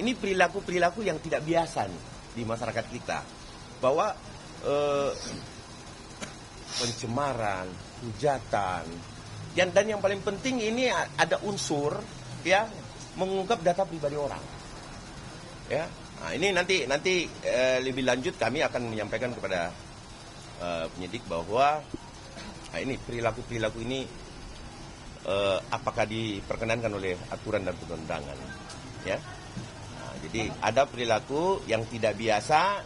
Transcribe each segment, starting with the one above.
ini perilaku-perilaku yang tidak biasa nih di masyarakat kita. Bahwa pencemaran, hujatan, dan yang paling penting ini ada unsur ya mengungkap data pribadi orang. Ya, nah, ini nanti lebih lanjut kami akan menyampaikan kepada penyidik bahwa ini perilaku ini apakah diperkenankan oleh aturan dan perundangan. Ya, nah, jadi ada perilaku yang tidak biasa,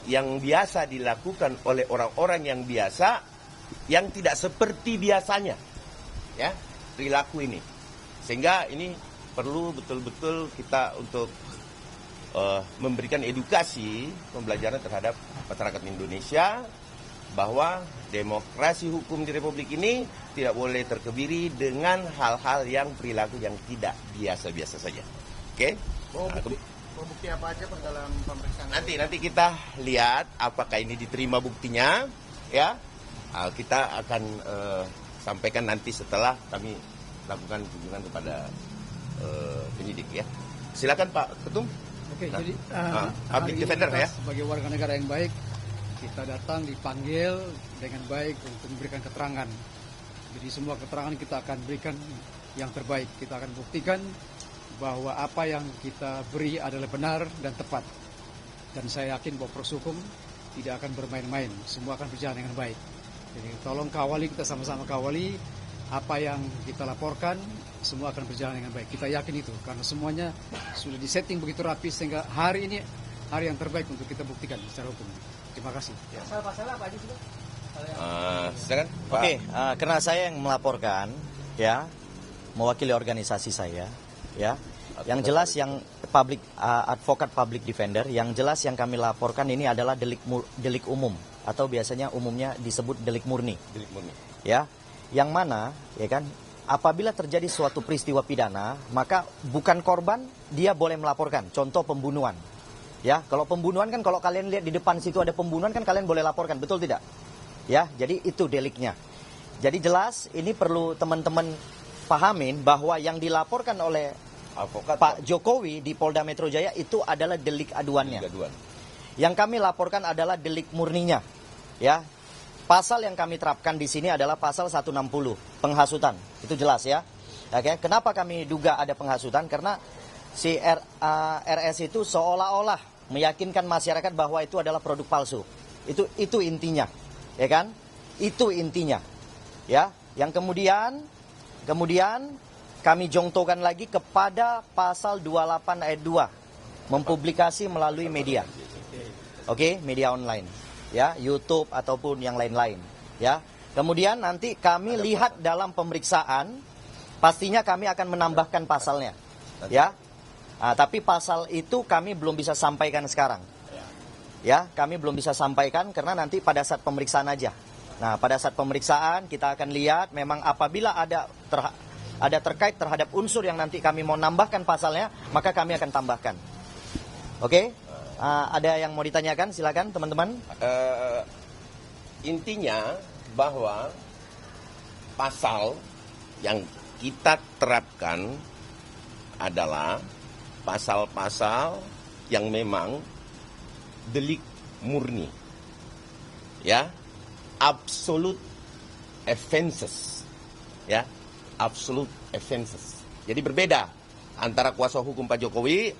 yang biasa dilakukan oleh orang-orang yang biasa, yang tidak seperti biasanya, ya perilaku ini, sehingga ini perlu betul-betul kita untuk memberikan edukasi pembelajaran terhadap masyarakat Indonesia bahwa demokrasi hukum di Republik ini tidak boleh terkebiri dengan hal-hal yang perilaku yang tidak biasa-biasa saja. Oke? Bukti apa aja Pak dalam pemeriksaan? Nanti kita lihat apakah ini diterima buktinya, ya. Kita akan sampaikan nanti setelah kami lakukan kunjungan kepada penyidik, ya. Silakan Pak Ketum. Oke, jadi public defender ya. Sebagai warga negara yang baik, kita datang dipanggil dengan baik untuk memberikan keterangan. Jadi semua keterangan kita akan berikan yang terbaik. Kita akan buktikan bahwa apa yang kita beri adalah benar dan tepat. Dan saya yakin bahwa proses hukum tidak akan bermain-main. Semua akan berjalan dengan baik. Jadi tolong kawali, kita sama-sama kawali apa yang kita laporkan, semua akan berjalan dengan baik. Kita yakin itu karena semuanya sudah disetting begitu rapi sehingga hari ini hari yang terbaik untuk kita buktikan secara hukum. Terima kasih. Pasal apa aja sudah? Silakan. Oke, karena saya yang melaporkan, ya, mewakili organisasi saya, ya. Yang jelas yang advokat public defender, yang jelas yang kami laporkan ini adalah delik umum atau biasanya umumnya disebut delik murni. Delik murni. Ya. Yang mana, ya kan, apabila terjadi suatu peristiwa pidana, maka bukan korban dia boleh melaporkan. Contoh pembunuhan. Ya, kalau pembunuhan kan kalau kalian lihat di depan situ ada pembunuhan kan kalian boleh laporkan, betul tidak? Ya, jadi itu deliknya. Jadi jelas ini perlu teman-teman pahamin bahwa yang dilaporkan oleh Pak Jokowi di Polda Metro Jaya itu adalah delik aduannya. Yang kami laporkan adalah delik murninya. Ya. Pasal yang kami terapkan di sini adalah pasal 160, penghasutan. Itu jelas ya. Oke, kenapa kami duga ada penghasutan? Karena si RS itu seolah-olah meyakinkan masyarakat bahwa itu adalah produk palsu. Itu intinya. Ya kan? Itu intinya. Ya, yang kemudian kami jongtokan lagi kepada pasal 28 ayat 2, mempublikasi melalui media. Oke, media online. Ya, YouTube ataupun yang lain-lain. Ya, kemudian nanti kami lihat dalam pemeriksaan, pastinya kami akan menambahkan pasalnya. Ya, tapi pasal itu kami belum bisa sampaikan sekarang. Ya, kami belum bisa sampaikan karena nanti pada saat pemeriksaan aja. Nah, pada saat pemeriksaan kita akan lihat memang apabila ada terkait terhadap unsur yang nanti kami mau nambahkan pasalnya, maka kami akan tambahkan. Oke? Ada yang mau ditanyakan? Silakan teman-teman. Intinya bahwa pasal yang kita terapkan adalah pasal-pasal yang memang delik murni. Ya, absolute offenses. Ya, absolute offenses. Jadi berbeda antara kuasa hukum Pak Jokowi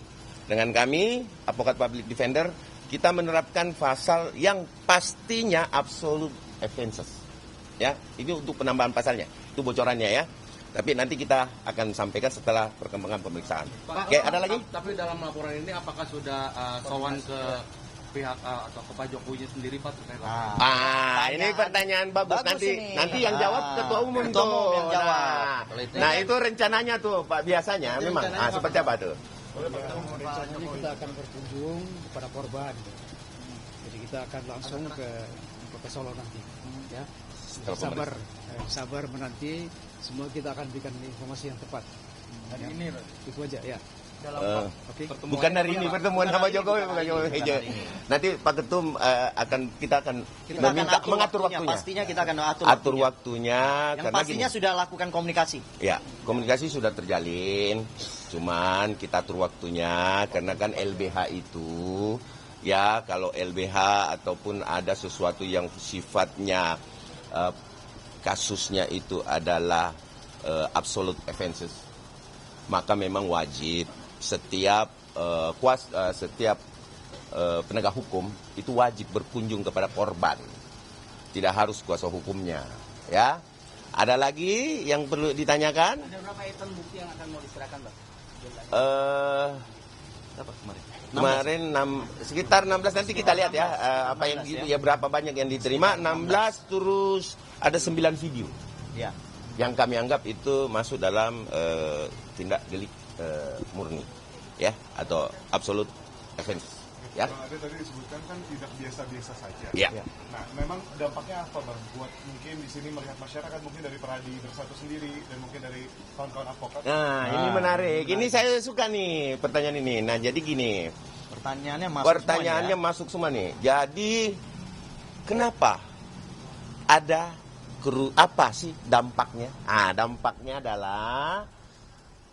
dengan kami, advokat public defender, kita menerapkan pasal yang pastinya absolute offenses. Ya, ini untuk penambahan pasalnya. Itu bocorannya ya. Tapi nanti kita akan sampaikan setelah perkembangan pemeriksaan. Pak, Oke, ada lagi? Tapi dalam laporan ini apakah sudah sowan ke pihak atau ke Pak Jokowi sendiri Pak? Ini pertanyaan bagus nanti yang jawab ketua umum Ketua tuh. umum yang jawab. Nah, itu rencananya tuh Pak, biasanya memang. Seperti apa tuh? Rencananya kita akan berkunjung kepada korban. Jadi kita akan langsung ke Solo nanti. Ya, sabar menanti. Semua kita akan berikan informasi yang tepat. Hari ini itu aja ya. Bukan hari ini pertemuan sama Jokowi, bukan Jokowi. Nanti Pak Ketum kita akan mengatur waktunya. Pastinya kita akan atur waktunya. Yang karena pastinya sudah lakukan komunikasi. Ya, komunikasi sudah terjalin. Cuman kita atur waktunya karena kan LBH itu ya kalau LBH ataupun ada sesuatu yang sifatnya kasusnya itu adalah absolute offenses, maka memang wajib setiap penegak hukum itu wajib berkunjung kepada korban, tidak harus kuasa hukumnya. Ya, ada lagi yang perlu ditanyakan? Ada berapa item bukti yang akan mau diserahkan, Bang? Apa kemarin? Kemarin sekitar 16, nanti kita lihat ya apa yang gitu ya, berapa banyak yang diterima. 16 terus ada 9 video. Ya. Yang kami anggap itu masuk dalam tindak delik murni ya, atau absolute offense ya. Bang Ade tadi disebutkan kan tidak biasa-biasa saja. Ya. Nah, memang dampaknya apa, Bang? Buat mungkin di sini melihat masyarakat, mungkin dari Peradi Bersatu sendiri dan mungkin dari kawan-kawan advokat. Nah, ini menarik. Ini saya suka nih pertanyaan ini. Nah, jadi gini. Pertanyaannya masuk semua nih. Jadi kenapa ada apa sih dampaknya? Dampaknya adalah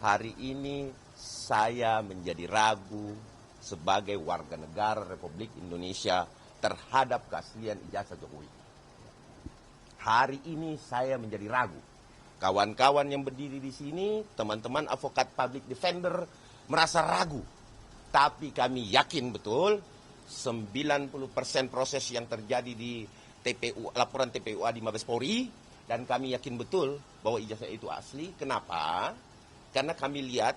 hari ini saya menjadi ragu sebagai warga negara Republik Indonesia terhadap keaslian ijazah Jokowi. Hari ini saya menjadi ragu. Kawan-kawan yang berdiri di sini, teman-teman advokat public defender merasa ragu. Tapi kami yakin betul 90% proses yang terjadi di laporan TPUA di Mabes Polri, dan kami yakin betul bahwa ijazah itu asli. Kenapa? Karena kami lihat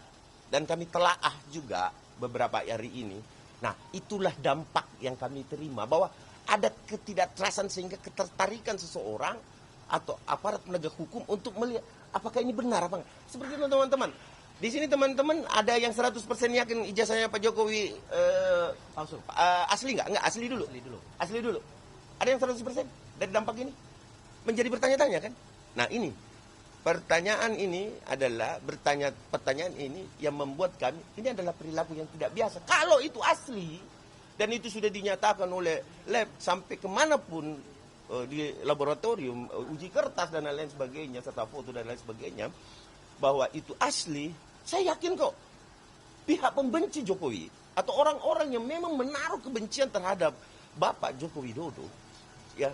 dan kami telaah juga beberapa hari ini. Nah, itulah dampak yang kami terima, bahwa ada ketidakterasaan sehingga ketertarikan seseorang atau aparat penegak hukum untuk melihat apakah ini benar apa enggak. Seperti itu teman-teman. Di sini teman-teman ada yang 100% yakin ijazahnya Pak Jokowi Palsu. Asli enggak? Enggak, asli dulu. Asli dulu. Ada yang 100% dari dampak ini? Menjadi bertanya-tanya kan? Nah, ini pertanyaan ini adalah pertanyaan ini yang membuat kami, ini adalah perilaku yang tidak biasa. Kalau itu asli dan itu sudah dinyatakan oleh lab sampai kemanapun di laboratorium, uji kertas dan lain sebagainya, serta foto dan lain sebagainya, bahwa itu asli, saya yakin kok pihak pembenci Jokowi atau orang-orang yang memang menaruh kebencian terhadap Bapak Joko Widodo, ya,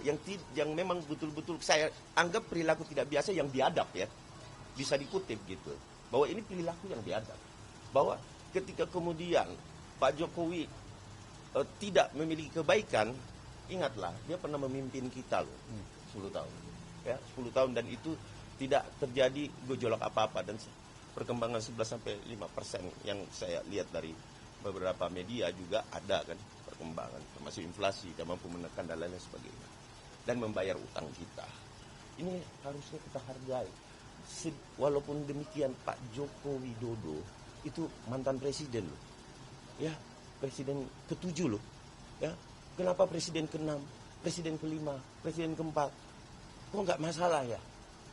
yang memang betul-betul saya anggap perilaku tidak biasa yang biadab ya, bisa dikutip gitu, bahwa ini perilaku yang biadab, bahwa ketika kemudian Pak Jokowi tidak memiliki kebaikan, ingatlah dia pernah memimpin kita loh 10 tahun ya, 10 tahun, dan itu tidak terjadi gejolak apa-apa, dan perkembangan 11-5% yang saya lihat dari beberapa media juga ada kan perkembangan, termasuk inflasi, kita mampu menekan dan lain sebagainya, dan membayar utang kita. Ini harusnya kita hargai. Walaupun demikian Pak Joko Widodo itu mantan presiden loh, ya, presiden ke-7 loh, ya. Kenapa presiden ke-6, presiden ke-5, presiden ke-4, kok nggak masalah ya?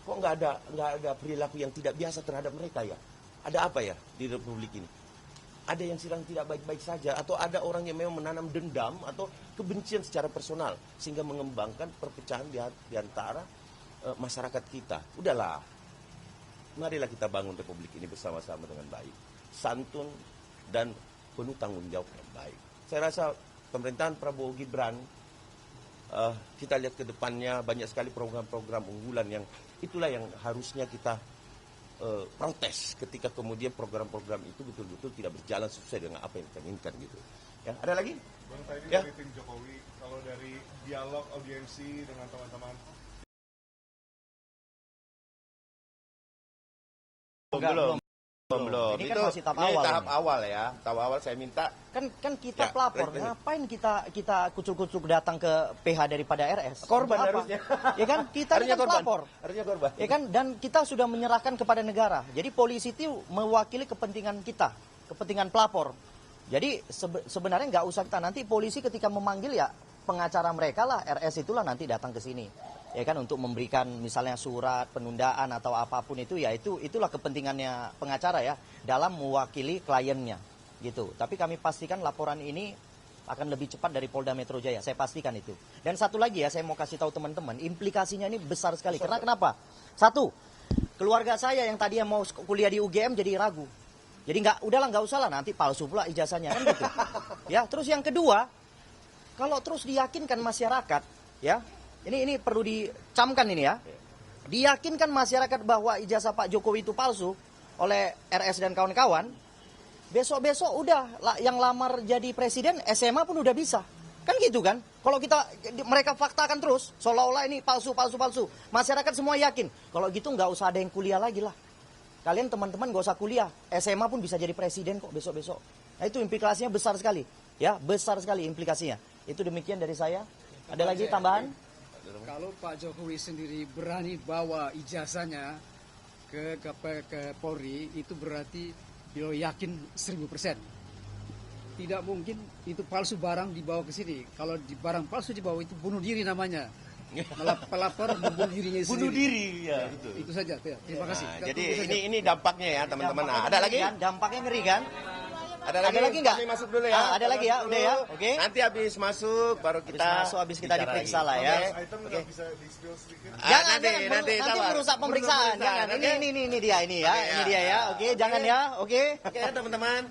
Kok nggak ada perilaku yang tidak biasa terhadap mereka ya? Ada apa ya di Republik ini? Ada yang sedang tidak baik-baik saja, atau ada orang yang memang menanam dendam atau kebencian secara personal sehingga mengembangkan perpecahan di antara masyarakat kita. Udahlah, marilah kita bangun Republik ini bersama-sama dengan baik, santun dan penuh tanggung jawab yang baik. Saya rasa pemerintahan Prabowo Gibran, kita lihat ke depannya banyak sekali program-program unggulan yang itulah yang harusnya kita protes ketika kemudian program-program itu betul-betul tidak berjalan sesuai dengan apa yang kita inginkan gitu. Ya, ada lagi? Bang, tadi Ya. dari tim Jokowi, kalau dari dialog audiensi dengan teman-teman Belum. Ini kan Itu masih tahap ini awal tahap ini. awal ya. Tahap awal saya minta Kan kita Ya, pelapor, baik. ngapain kita kucuk-kucuk datang ke PH daripada RS? korban Untuk apa? harusnya. Ya kan, kita ini Harusnya kan pelapor. Harusnya korban. Ya kan, dan kita sudah menyerahkan kepada negara. Jadi polisi itu mewakili kepentingan kita, kepentingan pelapor. Jadi sebenarnya nggak usah kita, nanti polisi ketika memanggil ya pengacara mereka lah, RS itulah nanti datang ke sini. ya kan, untuk memberikan misalnya surat penundaan atau apapun itu, ya itulah kepentingannya pengacara ya dalam mewakili kliennya gitu. Tapi kami pastikan laporan ini akan lebih cepat dari Polda Metro Jaya, saya pastikan itu. Dan satu lagi ya, saya mau kasih tahu teman-teman, implikasinya ini besar sekali. Karena kenapa? Satu, keluarga saya yang tadi mau kuliah di UGM jadi ragu. Jadi udahlah nggak usah lah, nanti palsu pula ijazahnya kan gitu. Ya, terus yang kedua, kalau terus diyakinkan masyarakat, ya, ini perlu dicamkan ini ya, diyakinkan masyarakat bahwa ijazah Pak Jokowi itu palsu oleh RS dan kawan-kawan, besok-besok udah yang lamar jadi presiden SMA pun udah bisa. Kan gitu kan? Kalau mereka faktakan terus seolah-olah ini palsu. Masyarakat semua yakin. Kalau gitu nggak usah ada yang kuliah lagi lah. Kalian teman-teman nggak usah kuliah. SMA pun bisa jadi presiden kok besok-besok. Nah, itu implikasinya besar sekali. Ya, besar sekali implikasinya. Itu demikian dari saya. Ada lagi tambahan? Kalau Pak Jokowi sendiri berani bawa ijazahnya ke Polri, itu berarti beliau yakin 1000%. Tidak mungkin itu palsu barang dibawa ke sini. Kalau barang palsu dibawa itu bunuh diri namanya. Pelapor membunuh dirinya sendiri. Bunuh diri, ya betul. Itu saja. Ya. Terima kasih. Nah, jadi ini dampaknya ya teman-teman. Nah, ada lagi? Kan? Dampaknya ngeri kan? Ada lagi nggak? Kami masuk dulu ya. Ada lagi ya, udah ya. Oke. Nanti habis masuk baru kita Habis kita diperiksa lah ya. Item nggak bisa di-spill sedikit. Jangan, nanti sabar. merusak pemeriksaan. Jangan. Oke. Ini dia ya. Oke, Ini dia ya. Oke, jangan ya. Oke. Oke teman-teman.